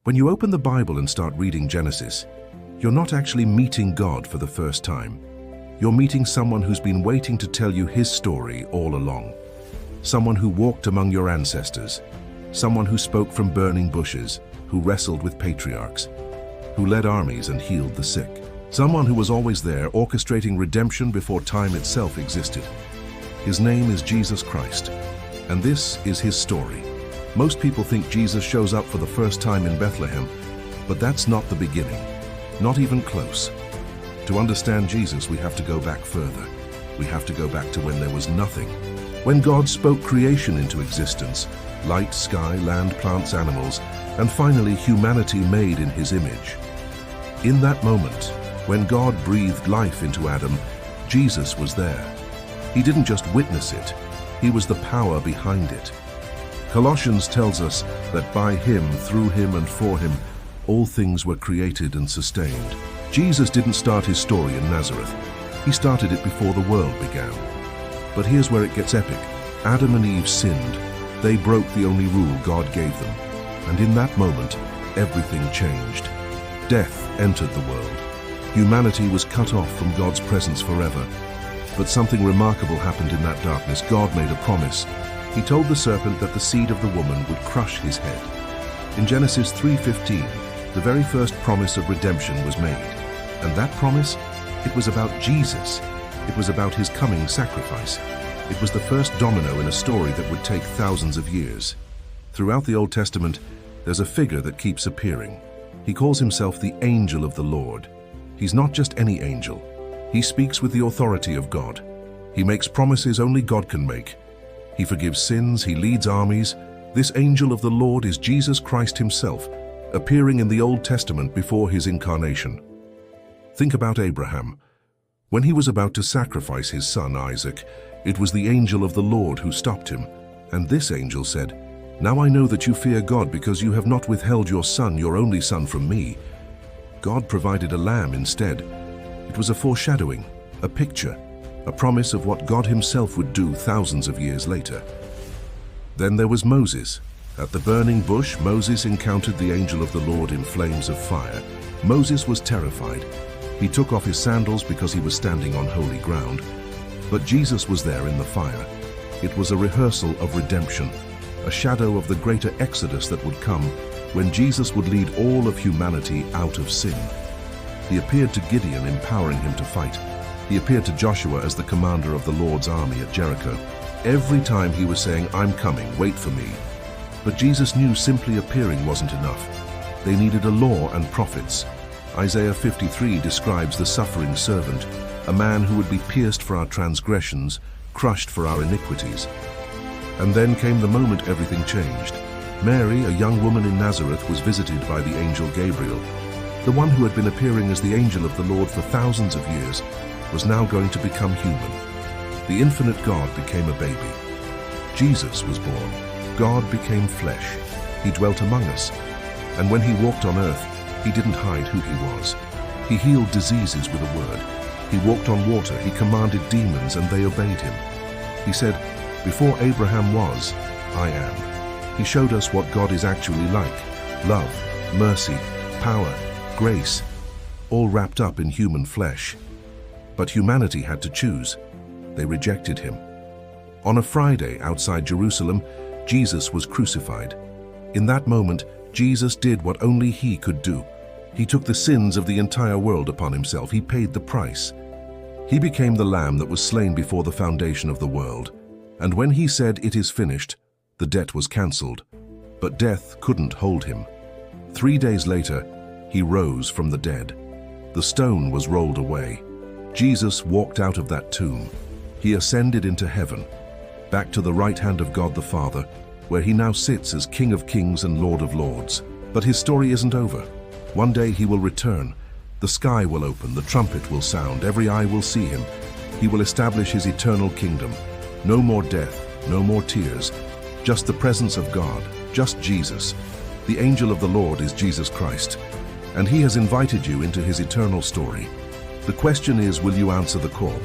When you open the Bible and start reading Genesis, you're not actually meeting God for the first time. You're meeting someone who's been waiting to tell you his story all along. Someone who walked among your ancestors. Someone who spoke from burning bushes, who wrestled with patriarchs, who led armies and healed the sick. Someone who was always there, orchestrating redemption before time itself existed. His name is Jesus Christ, and this is his story. Most people think Jesus shows up for the first time in Bethlehem, but that's not the beginning, not even close. To understand Jesus, we have to go back further. We have to go back to when there was nothing. When God spoke creation into existence, light, sky, land, plants, animals, and finally humanity made in his image. In that moment, when God breathed life into Adam, Jesus was there. He didn't just witness it, he was the power behind it. Colossians tells us that by him, through him, and for him, all things were created and sustained. Jesus didn't start his story in Nazareth. He started it before the world began. But here's where it gets epic. Adam and Eve sinned. They broke the only rule God gave them. And in that moment, everything changed. Death entered the world. Humanity was cut off from God's presence forever. But something remarkable happened in that darkness. God made a promise. He told the serpent that the seed of the woman would crush his head. In Genesis 3:15, the very first promise of redemption was made. And that promise, it was about Jesus. It was about his coming sacrifice. It was the first domino in a story that would take thousands of years. Throughout the Old Testament, there's a figure that keeps appearing. He calls himself the angel of the Lord. He's not just any angel. He speaks with the authority of God. He makes promises only God can make. He forgives sins, he leads armies. This angel of the Lord is Jesus Christ himself, appearing in the Old Testament before his incarnation. Think about Abraham. When he was about to sacrifice his son Isaac, it was the angel of the Lord who stopped him. And this angel said, "Now I know that you fear God because you have not withheld your son, your only son, from me." God provided a lamb instead. It was a foreshadowing, a picture, a promise of what God himself would do thousands of years later. Then there was Moses. At the burning bush, Moses encountered the angel of the Lord in flames of fire. Moses was terrified. He took off his sandals because he was standing on holy ground. But Jesus was there in the fire. It was a rehearsal of redemption, a shadow of the greater exodus that would come when Jesus would lead all of humanity out of sin. He appeared to Gideon, empowering him to fight. He appeared to Joshua as the commander of the Lord's army at Jericho. Every time he was saying, "I'm coming, wait for me." But Jesus knew simply appearing wasn't enough. They needed a law and prophets. Isaiah 53 describes the suffering servant, a man who would be pierced for our transgressions, crushed for our iniquities. And then came the moment everything changed. Mary, a young woman in Nazareth, was visited by the angel Gabriel. The one who had been appearing as the angel of the Lord for thousands of years was now going to become human. The infinite God became a baby. Jesus was born. God became flesh. He dwelt among us. And when he walked on earth, he didn't hide who he was. He healed diseases with a word. He walked on water. He commanded demons, and they obeyed him. He said, "Before Abraham was, I am." He showed us what God is actually like: love, mercy, power, grace, all wrapped up in human flesh. But humanity had to choose. They rejected him. On a Friday outside Jerusalem, Jesus was crucified. In that moment, Jesus did what only he could do. He took the sins of the entire world upon himself. He paid the price. He became the lamb that was slain before the foundation of the world. And when he said, "It is finished," the debt was cancelled. But death couldn't hold him. 3 days later, he rose from the dead. The stone was rolled away. Jesus walked out of that tomb. He ascended into heaven, back to the right hand of God the Father, where he now sits as King of Kings and Lord of Lords. But his story isn't over. One day he will return. The sky will open, the trumpet will sound, every eye will see him. He will establish his eternal kingdom. No more death, no more tears, just the presence of God, just Jesus. The angel of the Lord is Jesus Christ, and he has invited you into his eternal story. The question is, will you answer the call?